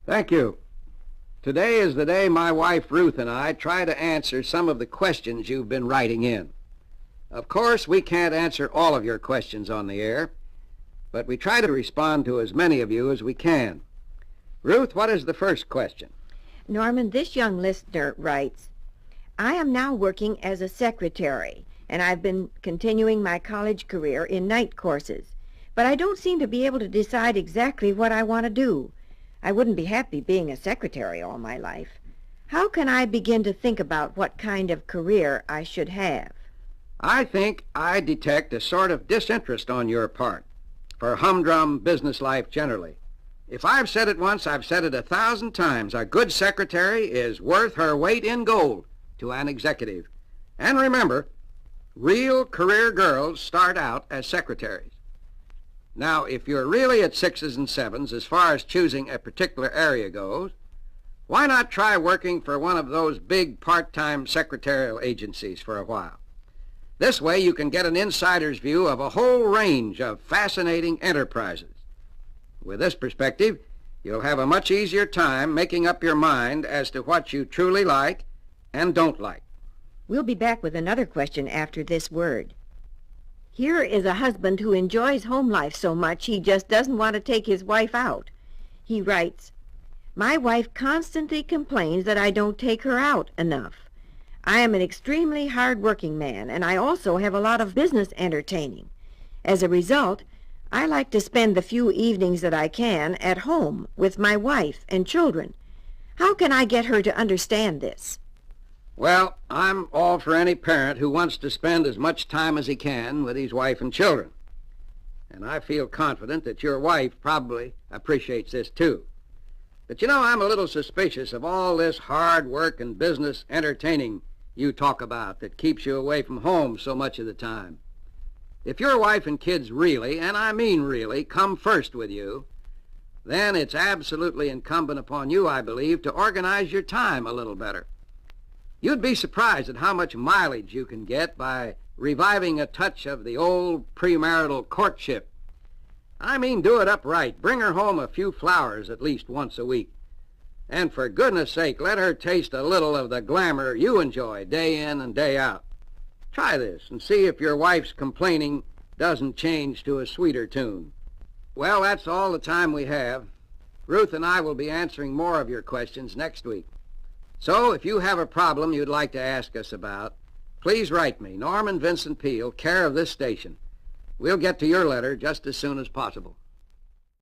Thank you. Today is the day my wife Ruth and I try to answer some of the questions you've been writing in. Of course, we can't answer all of your questions on the air, but we try to respond to as many of you as we can. Ruth, what is the first question? Norman, this young listener writes, I am now working as a secretary, and I've been continuing my college career in night courses, but I don't seem to be able to decide exactly what I want to do. I wouldn't be happy being a secretary all my life. How can I begin to think about what kind of career I should have? I think I detect a sort of disinterest on your part for humdrum business life generally. If I've said it once, I've said it 1,000 times. A good secretary is worth her weight in gold to an executive. And remember, real career girls start out as secretaries. Now, if you're really at 6s and 7s as far as choosing a particular area goes, why not try working for one of those big part-time secretarial agencies for a while? This way you can get an insider's view of a whole range of fascinating enterprises. With this perspective, you'll have a much easier time making up your mind as to what you truly like and don't like. We'll be back with another question after this word. Here is a husband who enjoys home life so much he just doesn't want to take his wife out. He writes, My wife constantly complains that I don't take her out enough. I am an extremely hard-working man, and I also have a lot of business entertaining. As a result, I like to spend the few evenings that I can at home with my wife and children. How can I get her to understand this? Well, I'm all for any parent who wants to spend as much time as he can with his wife and children. And I feel confident that your wife probably appreciates this too. But you know, I'm a little suspicious of all this hard work and business entertaining you talk about that keeps you away from home so much of the time. If your wife and kids really, and I mean really, come first with you, then it's absolutely incumbent upon you, I believe, to organize your time a little better. You'd be surprised at how much mileage you can get by reviving a touch of the old premarital courtship. I mean, do it upright. Bring her home a few flowers at least once a week. And for goodness sake, let her taste a little of the glamour you enjoy day in and day out. Try this and see if your wife's complaining doesn't change to a sweeter tune. Well, that's all the time we have. Ruth and I will be answering more of your questions next week. So if you have a problem you'd like to ask us about, please write me, Norman Vincent Peale, care of this station. We'll get to your letter just as soon as possible.